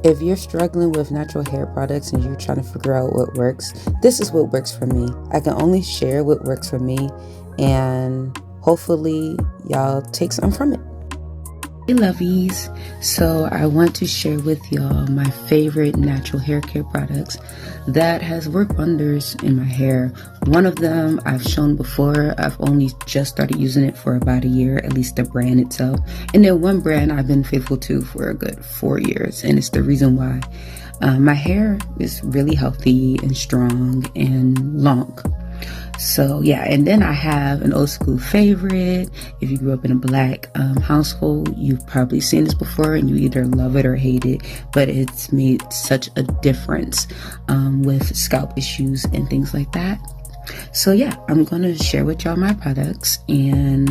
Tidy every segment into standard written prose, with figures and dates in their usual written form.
If you're struggling with natural hair products and you're trying to figure out what works, this is what works for me. I can only share what works for me, and hopefully y'all take something from it. Hey lovies, so I want to share with y'all my favorite natural hair care products that has worked wonders in my hair. One of them I've shown before. I've only just started using it for about a year, at least the brand itself. And then one brand I've been faithful to for a good 4 years, and it's the reason why my hair is really healthy and strong and long. So yeah, and then I have an old school favorite. If you grew up in a black household, you've probably seen this before and you either love it or hate it, but it's made such a difference with scalp issues and things like that. So yeah, I'm gonna share with y'all my products and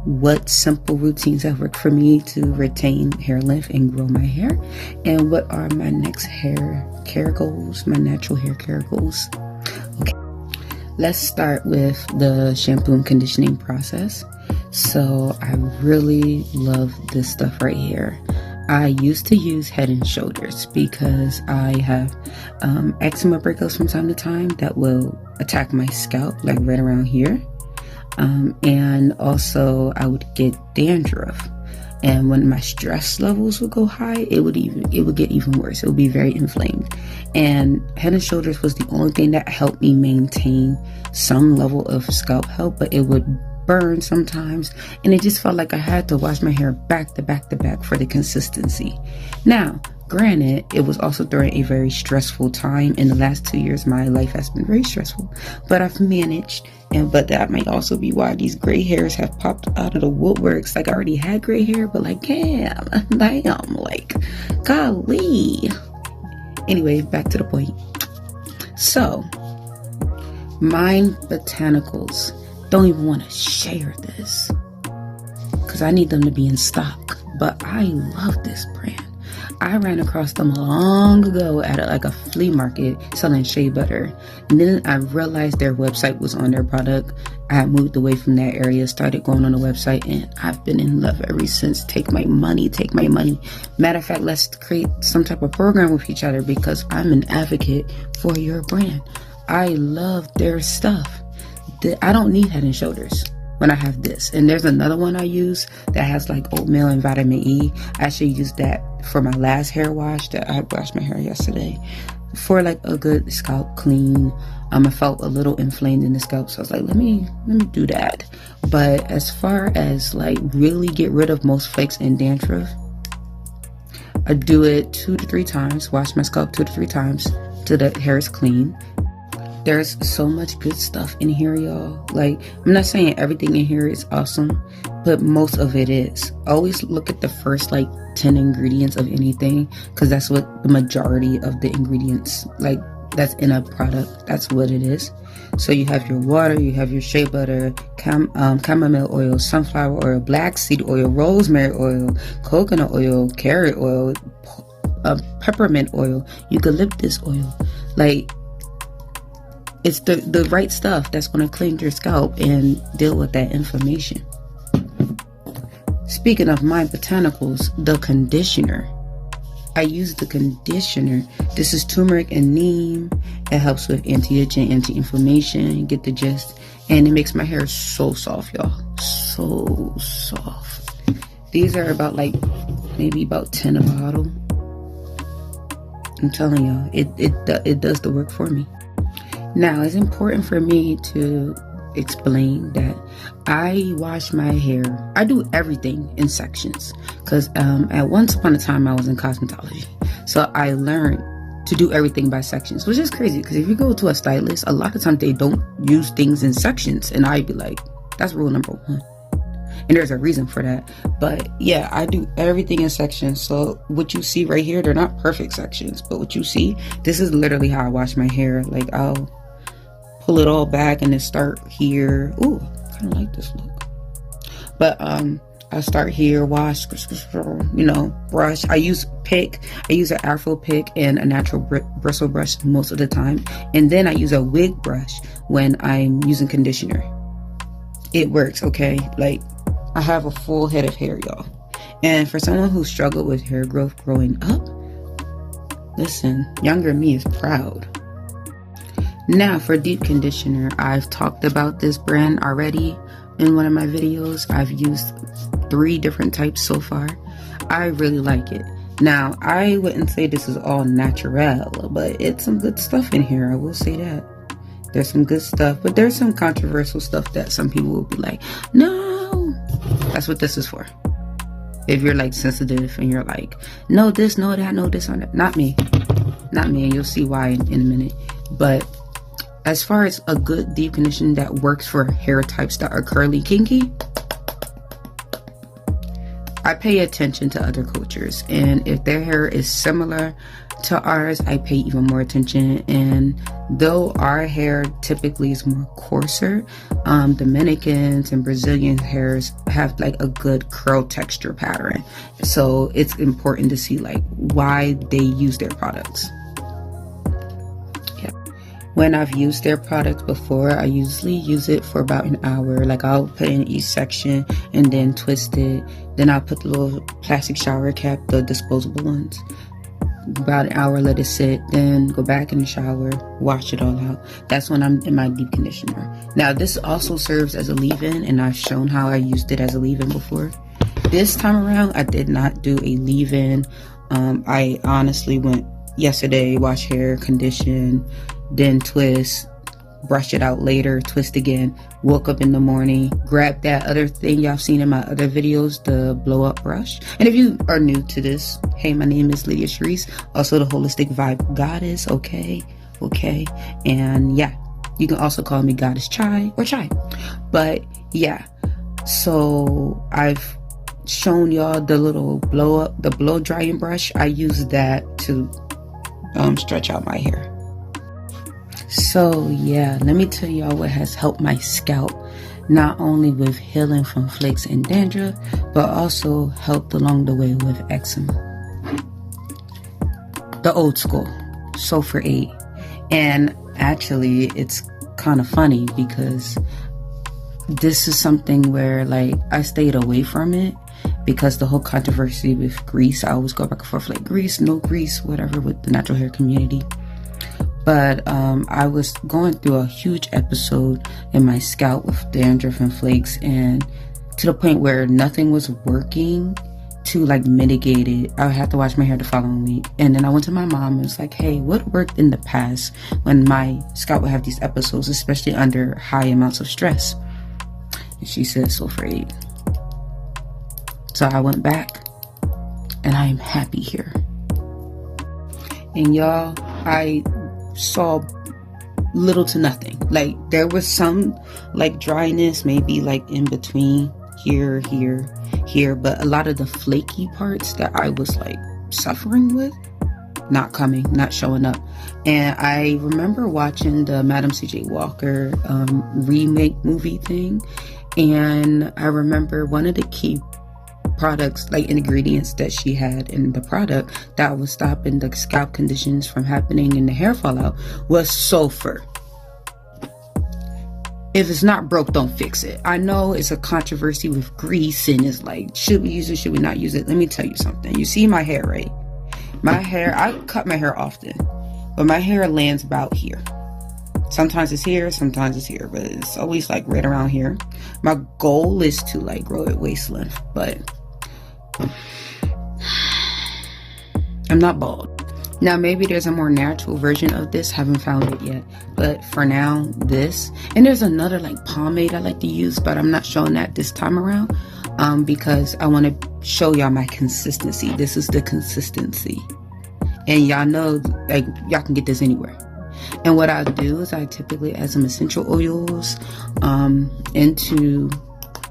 what simple routines have worked for me to retain hair length and grow my hair, and what are my next hair care goals, my natural hair care goals. Okay. Let's start with the shampoo and conditioning process. So I really love this stuff right here. I used to use Head and Shoulders because I have eczema breakouts from time to time that will attack my scalp, like right around here. And also I would get dandruff. And when my stress levels would go high, it would get even worse. It would be very inflamed. And Head and Shoulders was the only thing that helped me maintain some level of scalp health, but it would burn sometimes. And it just felt like I had to wash my hair back to back to back for the consistency. Now, granted, it was also during a very stressful time. In the last 2 years, my life has been very stressful, but I've managed. But that might also be why these gray hairs have popped out of the woodworks. Like, I already had gray hair, but like, damn, like, golly. Anyway, back to the point. So, Mind Botanicals. Don't even want to share this because I need them to be in stock. But I love this brand. I ran across them long ago at a flea market selling shea butter. And then I realized their website was on their product. I had moved away from that area, started going on the website, and I've been in love ever since. Take my money, take my money. Matter of fact, let's create some type of program with each other because I'm an advocate for your brand. I love their stuff. I don't need Head and Shoulders when I have this. And there's another one I use that has like oatmeal and vitamin E. I actually used that for my last hair wash that I washed my hair yesterday for like a good scalp clean. I felt a little inflamed in the scalp, so I was like, let me do that. But as far as like really get rid of most flakes and dandruff, I do it 2 to 3 times, wash my scalp 2 to 3 times till the hair is clean. There's so much good stuff in here, y'all. Like, I'm not saying everything in here is awesome, but most of it is. Always look at the first like 10 ingredients of anything, because that's what the majority of the ingredients, like, that's in a product, that's what it is. So you have your water, you have your shea butter, chamomile oil, sunflower oil, black seed oil, rosemary oil, coconut oil, carrot oil, peppermint oil, eucalyptus oil. Like, it's the right stuff that's going to clean your scalp and deal with that inflammation. Speaking of Mind Botanicals, the conditioner. I use the conditioner. This is turmeric and neem. It helps with anti-itching, anti-inflammation. Get the gist. And it makes my hair so soft, y'all. So soft. These are about like maybe about 10 a bottle. I'm telling y'all, it does the work for me. Now, it's important for me to explain that I wash my hair. I do everything in sections because at once upon a time I was in cosmetology. So I learned to do everything by sections, which is crazy because if you go to a stylist, a lot of times they don't use things in sections. And I'd be like, that's rule number 1. And there's a reason for that. But yeah, I do everything in sections. So what you see right here, they're not perfect sections, but what you see, this is literally how I wash my hair. Like, I'll pull it all back and then start here. Ooh, I kind of like this look. But I start here, wash, brush. I use an Afro pick and a natural bristle brush most of the time. And then I use a wig brush when I'm using conditioner. It works, okay? Like, I have a full head of hair, y'all. And for someone who struggled with hair growth growing up, Listen, younger me is proud. Now for deep conditioner, I've talked about this brand already in one of my videos. I've used 3 different types so far. I really like it. Now, I wouldn't say this is all natural, but it's some good stuff in here. I will say that. There's some good stuff, but there's some controversial stuff that some people will be like, no. That's what this is for. If you're like sensitive and you're like, no this, no that, no this, or that. Not me. Not me, and you'll see why in a minute. But as far as a good deep conditioner that works for hair types that are curly kinky, I pay attention to other cultures, and if their hair is similar to ours, I pay even more attention. And though our hair typically is more coarser, Dominicans and Brazilian hairs have like a good curl texture pattern, so it's important to see like why they use their products. When I've used their product before, I usually use it for about an hour. Like I'll put in each section and then twist it. Then I'll put the little plastic shower cap, the disposable ones. About an hour, let it sit, then go back in the shower, wash it all out. That's when I'm in my deep conditioner. Now this also serves as a leave-in, and I've shown how I used it as a leave-in before. This time around, I did not do a leave-in. I honestly went yesterday, wash hair, condition, then twist, brush it out later, twist again, woke up in the morning, grab that other thing y'all seen in my other videos, the blow up brush. And if you are new to this, hey, my name is Lydia Sharice, also the Holistic Vibe Goddess, okay, and yeah, you can also call me Goddess Chai or Chai. But yeah, so I've shown y'all the little blow drying brush. I use that to stretch out my hair. So yeah, let me tell y'all what has helped my scalp, not only with healing from flakes and dandruff, but also helped along the way with eczema. The old school, Sulfur 8. And actually, it's kind of funny because this is something where like I stayed away from it because the whole controversy with grease. I always go back and forth like grease, no grease, whatever, with the natural hair community. But I was going through a huge episode in my scalp with dandruff and flakes, and to the point where nothing was working to like mitigate it. I had to wash my hair the following week. And then I went to my mom and was like, hey, what worked in the past when my scalp would have these episodes, especially under high amounts of stress? And she said Sulfur 8. So I went back and I am happy here. And y'all, I saw little to nothing. Like there was some like dryness, maybe like in between here, but a lot of the flaky parts that I was like suffering with, not showing up. And I remember watching the Madam C.J. Walker remake movie thing, and I remember one of the key products, like ingredients that she had in the product that was stopping the scalp conditions from happening and the hair fallout was sulfur. If it's not broke, don't fix it. I know it's a controversy with grease and it's like, should we use it, should we not use it? Let me tell you something. You see my hair, right? My hair, I cut my hair often, but my hair lands about here. Sometimes it's here, but it's always like right around here. My goal is to like grow it waist length, but I'm not bald. Now maybe there's a more natural version of this, haven't found it yet, but for now this, and there's another like pomade I like to use, but I'm not showing that this time around because I want to show y'all my consistency. This is the consistency, and y'all know like y'all can get this anywhere. And what I do is I typically add some essential oils into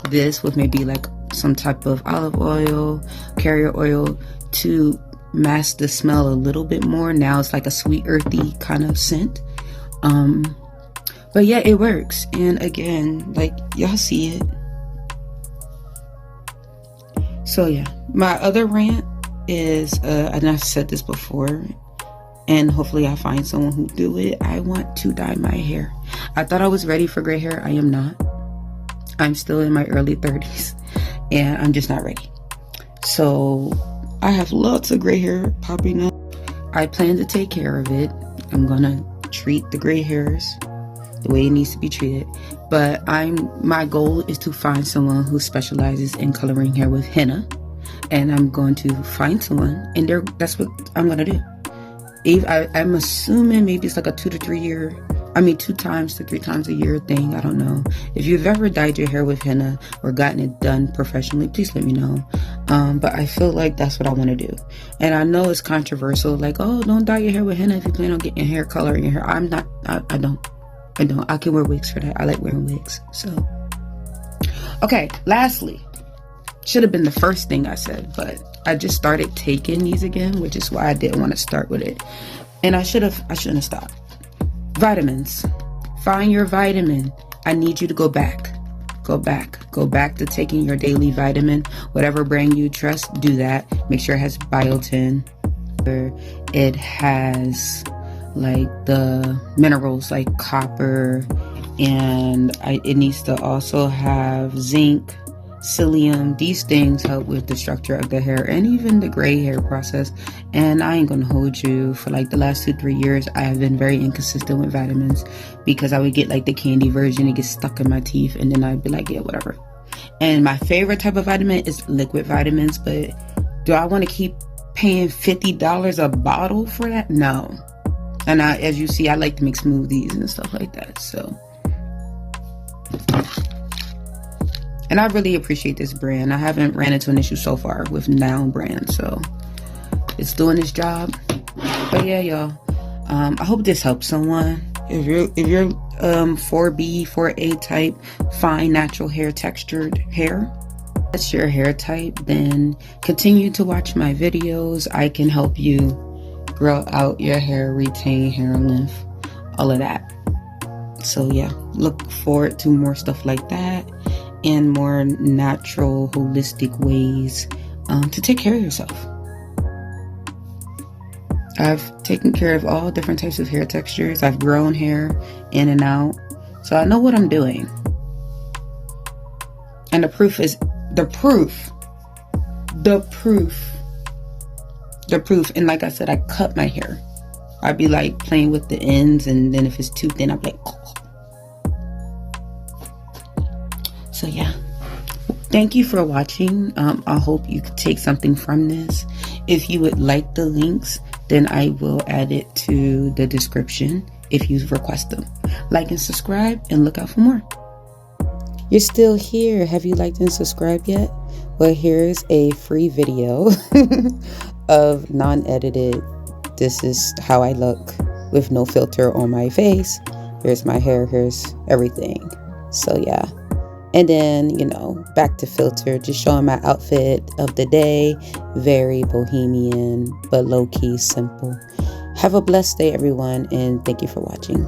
this with maybe like some type of olive oil, carrier oil to mask the smell a little bit more. Now it's like a sweet earthy kind of scent. But yeah, it works. And again, like y'all see it. So yeah, my other rant is, and I've said this before, and hopefully I find someone who do it. I want to dye my hair. I thought I was ready for gray hair. I am not. I'm still in my early 30s and I'm just not ready. So I have lots of gray hair popping up, I plan to take care of it. I'm gonna treat the gray hairs the way it needs to be treated. But my goal is to find someone who specializes in coloring hair with henna, and I'm going to find someone, and that's what I'm gonna do. I'm assuming maybe it's like a 2 to 3 times a year thing. I don't know. If you've ever dyed your hair with henna or gotten it done professionally, please let me know. But I feel like that's what I want to do. And I know it's controversial, like, oh, don't dye your hair with henna if you plan on getting hair color in your hair. I don't. I can wear wigs for that. I like wearing wigs. So, okay, lastly, should have been the first thing I said, but I just started taking these again, which is why I didn't want to start with it. And I shouldn't have stopped. Vitamins. Find your vitamin. I need you to go back to taking your daily vitamin. Whatever brand you trust, do that. Make sure it has biotin. It has like the minerals like copper, and it needs to also have zinc, psyllium. These things help with the structure of the hair and even the gray hair process. And I ain't gonna hold you, for like the last 2-3 years I have been very inconsistent with vitamins, because I would get like the candy version, it gets stuck in my teeth, and then I'd be like, yeah, whatever. And my favorite type of vitamin is liquid vitamins, but do I want to keep paying $50 a bottle for that? No. And as you see, I like to make smoothies and stuff like that. So, and I really appreciate this brand. I haven't ran into an issue so far with Now brand, so it's doing its job. But yeah, y'all, I hope this helps someone. If you're 4B, 4A type, fine natural hair, textured hair, that's your hair type, then continue to watch my videos. I can help you grow out your hair, retain hair length, all of that. So yeah, look forward to more stuff like that and more natural, holistic ways to take care of yourself. I've taken care of all different types of hair textures. I've grown hair in and out, so I know what I'm doing. And the proof. And like I said, I cut my hair. I'd be like playing with the ends, and then if it's too thin, I'd be like, oh. So yeah, thank you for watching. I hope you could take something from this. If you would like the links, then I will add it to the description if you request them. Like and subscribe, and look out for more. You're still here. Have you liked and subscribed yet? Well, here's a free video of non-edited. This is how I look with no filter on my face. Here's my hair, here's everything. So yeah. And then, back to filter, just showing my outfit of the day. Very bohemian, but low-key simple. Have a blessed day, everyone, and thank you for watching.